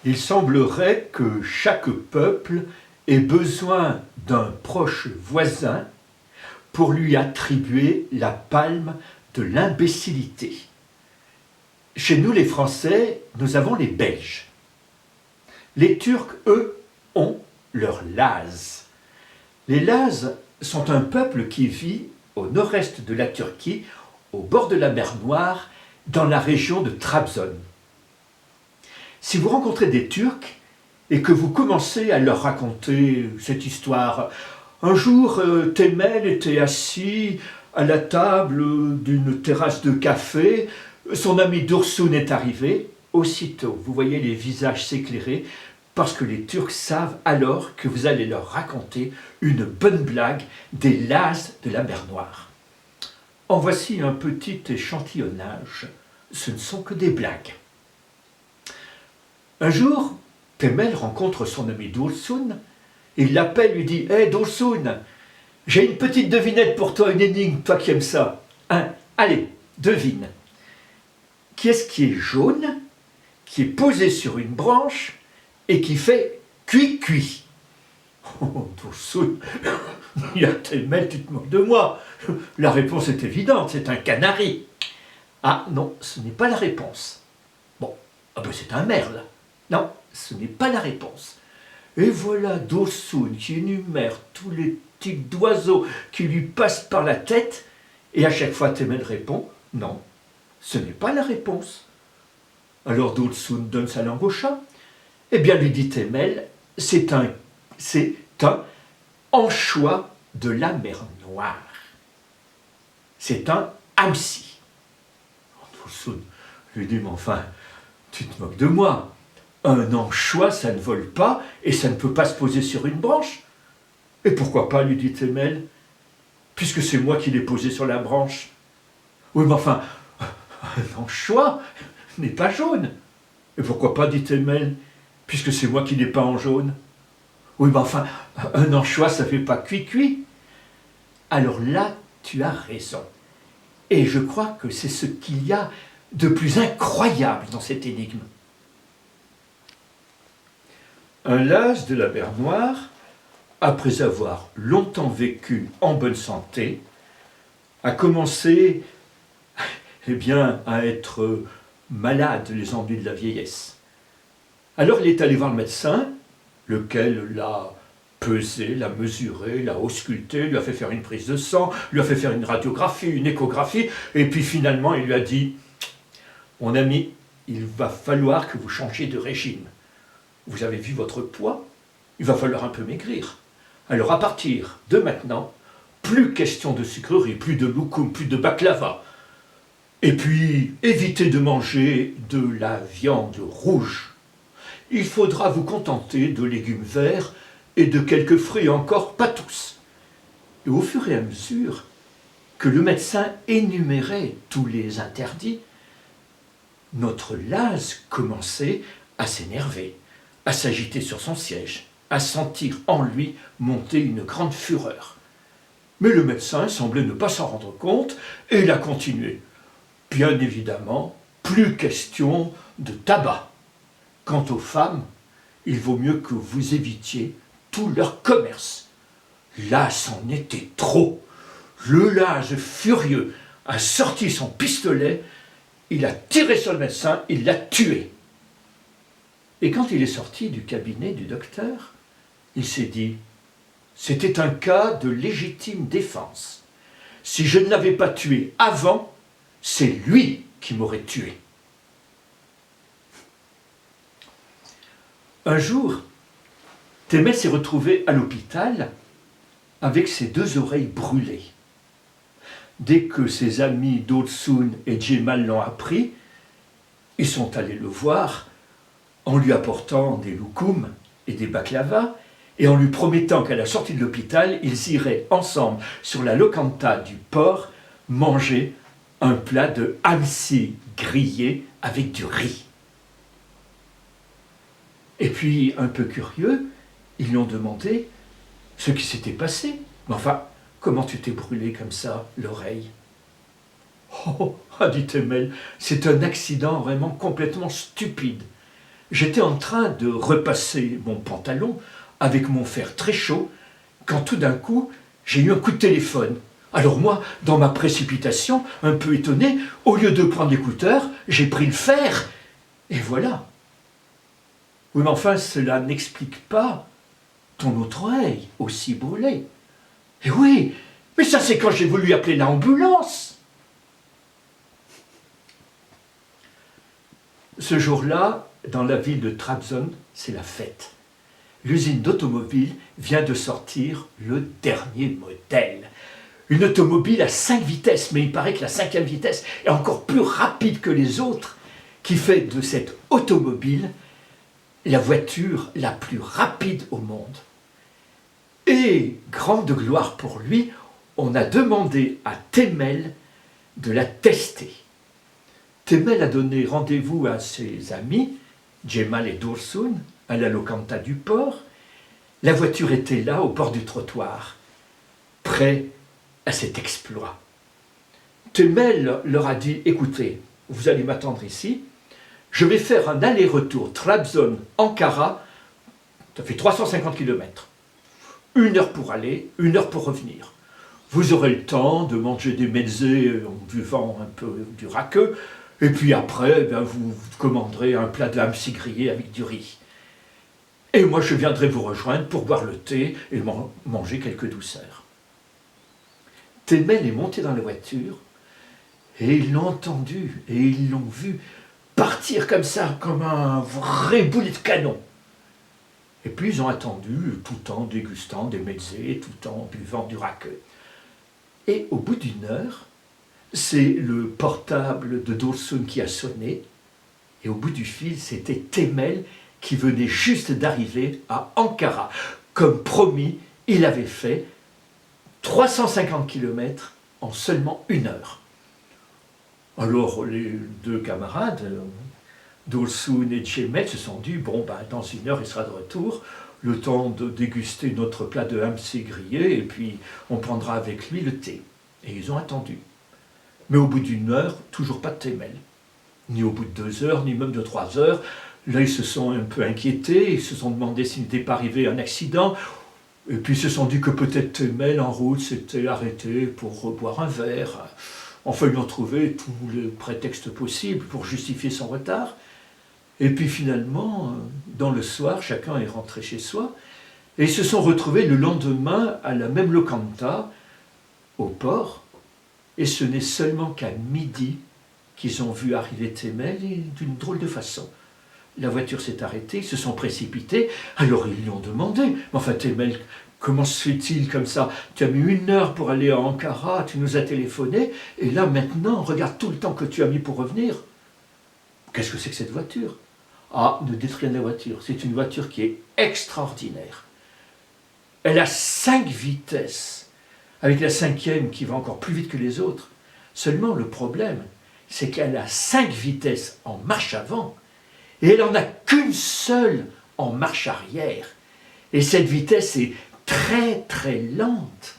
Il semblerait que chaque peuple ait besoin d'un proche voisin pour lui attribuer la palme de l'imbécilité. Chez nous, les Français, nous avons les Belges. Les Turcs, eux, ont leurs Laz. Les Laz sont un peuple qui vit au nord-est de la Turquie, au bord de la mer Noire, dans la région de Trabzon. Si vous rencontrez des Turcs et que vous commencez à leur raconter cette histoire, un jour, Temel était assis à la table d'une terrasse de café, son ami Dursun est arrivé, aussitôt vous voyez les visages s'éclairer, parce que les Turcs savent alors que vous allez leur raconter une bonne blague des Laz de la mer Noire. En voici un petit échantillonnage, ce ne sont que des blagues. Un jour, Temel rencontre son ami Dursun. Il l'appelle, lui dit « Hé Dursun, j'ai une petite devinette pour toi, une énigme, toi qui aimes ça. Hein, allez, devine. Qui est-ce qui est jaune, qui est posé sur une branche et qui fait cuit-cuit » Oh, Dursun, il a Temel, tu te moques de moi. La réponse est évidente, c'est un canari. Ah non, ce n'est pas la réponse. Bon, ah ben c'est un merle. Non, ce n'est pas la réponse. Et voilà Dursun qui énumère tous les types d'oiseaux qui lui passent par la tête, et à chaque fois Temel répond « Non, ce n'est pas la réponse ». Alors Dursun donne sa langue au chat. Eh bien, lui dit Temel, c'est un anchois de la mer Noire. C'est un hamsi. Dursun lui dit « Mais enfin, tu te moques de moi. Un anchois, ça ne vole pas et ça ne peut pas se poser sur une branche. » Et pourquoi pas, lui dit Temel, puisque c'est moi qui l'ai posé sur la branche. Oui, mais enfin, un anchois n'est pas jaune. Et pourquoi pas, dit Temel, puisque c'est moi qui l'ai peint en jaune. Oui, mais enfin, un anchois, ça fait pas cuit-cuit. Alors là, tu as raison. Et je crois que c'est ce qu'il y a de plus incroyable dans cette énigme. Un Laz de la mer Noire, après avoir longtemps vécu en bonne santé, a commencé à être malade, les ennuis de la vieillesse. Alors il est allé voir le médecin, lequel l'a pesé, l'a mesuré, l'a ausculté, lui a fait faire une prise de sang, lui a fait faire une radiographie, une échographie, et puis finalement il lui a dit « Mon ami, il va falloir que vous changiez de régime. Vous avez vu votre poids, il va falloir un peu maigrir. Alors à partir de maintenant, plus question de sucreries, plus de loukoum, plus de baklava. Et puis, évitez de manger de la viande rouge. Il faudra vous contenter de légumes verts et de quelques fruits, encore pas tous. » Et au fur et à mesure que le médecin énumérait tous les interdits, notre Laz commençait à s'énerver, à s'agiter sur son siège, à sentir en lui monter une grande fureur. Mais le médecin semblait ne pas s'en rendre compte et il a continué. Bien évidemment, plus question de tabac. Quant aux femmes, il vaut mieux que vous évitiez tout leur commerce. Là, c'en était trop. Le Laz, furieux, a sorti son pistolet, il a tiré sur le médecin, il l'a tué. Et quand il est sorti du cabinet du docteur, il s'est dit « C'était un cas de légitime défense. Si je ne l'avais pas tué avant, c'est lui qui m'aurait tué. » Un jour, Temel s'est retrouvé à l'hôpital avec ses 2 oreilles brûlées. Dès que ses amis Dursun et Cemal l'ont appris, ils sont allés le voir en lui apportant des loukoums et des baklava, et en lui promettant qu'à la sortie de l'hôpital, ils iraient ensemble sur la locanda du port manger un plat de hamsi grillé avec du riz. Et puis, un peu curieux, ils lui ont demandé ce qui s'était passé. Mais enfin, comment tu t'es brûlé comme ça, l'oreille? Oh, a dit Temel, c'est un accident vraiment complètement stupide. J'étais en train de repasser mon pantalon avec mon fer très chaud quand tout d'un coup, j'ai eu un coup de téléphone. Alors moi, dans ma précipitation, un peu étonné, au lieu de prendre l'écouteur, j'ai pris le fer, et voilà. Oui, mais enfin, cela n'explique pas ton autre oreille, aussi brûlée. Et oui, mais ça c'est quand j'ai voulu appeler l'ambulance. Ce jour-là, dans la ville de Trabzon, c'est la fête. L'usine d'automobile vient de sortir le dernier modèle. Une automobile à 5 vitesses, mais il paraît que la 5e vitesse est encore plus rapide que les autres, qui fait de cette automobile la voiture la plus rapide au monde. Et, grande gloire pour lui, on a demandé à Temel de la tester. Temel a donné rendez-vous à ses amis, Cemal et Dursun, à la locanda du port. La voiture était là, au bord du trottoir, prêt à cet exploit. Temel leur a dit, écoutez, vous allez m'attendre ici, je vais faire un aller-retour Trabzon-Ankara, ça fait 350 km. 1 heure pour aller, 1 heure pour revenir. Vous aurez le temps de manger des mezzés en buvant un peu du rakı, et puis après, vous commanderez un plat de hamsi grillé avec du riz. Et moi, je viendrai vous rejoindre pour boire le thé et manger quelques douceurs. Temel est monté dans la voiture, et ils l'ont entendu, et ils l'ont vu partir comme ça, comme un vrai boulet de canon. Et puis ils ont attendu, tout en dégustant des mezzés, tout en buvant du rakı. Et au bout d'1 heure, c'est le portable de Dursun qui a sonné, et au bout du fil, c'était Temel qui venait juste d'arriver à Ankara. Comme promis, il avait fait 350 km en seulement 1 heure. Alors les 2 camarades, Dursun et Cemal, se sont dit, bon, dans 1 heure, il sera de retour, le temps de déguster notre plat de hamsi grillé, et puis on prendra avec lui le thé. Et ils ont attendu. Mais au bout d'1 heure, toujours pas de Temel. Ni au bout de 2 heures, ni même de 3 heures. Là, ils se sont un peu inquiétés, ils se sont demandé s'il n'était pas arrivé un accident, et puis ils se sont dit que peut-être Temel, en route, s'était arrêté pour boire un verre. Enfin, ils ont trouvé tous les prétextes possibles pour justifier son retard. Et puis finalement, dans le soir, chacun est rentré chez soi, et ils se sont retrouvés le lendemain à la même locanda, au port, et ce n'est seulement qu'à midi qu'ils ont vu arriver Temel d'une drôle de façon. La voiture s'est arrêtée, ils se sont précipités, alors ils lui ont demandé, mais enfin Temel, comment se fait-il comme ça? Tu as mis 1 heure pour aller à Ankara, tu nous as téléphoné, et là maintenant, regarde tout le temps que tu as mis pour revenir. Qu'est-ce que c'est que cette voiture? Ah, ne dites rien de la voiture, c'est une voiture qui est extraordinaire. Elle a 5 vitesses, avec la 5e qui va encore plus vite que les autres. Seulement le problème, c'est qu'elle a 5 vitesses en marche avant, et elle n'en a qu'une seule en marche arrière. Et cette vitesse est très très lente.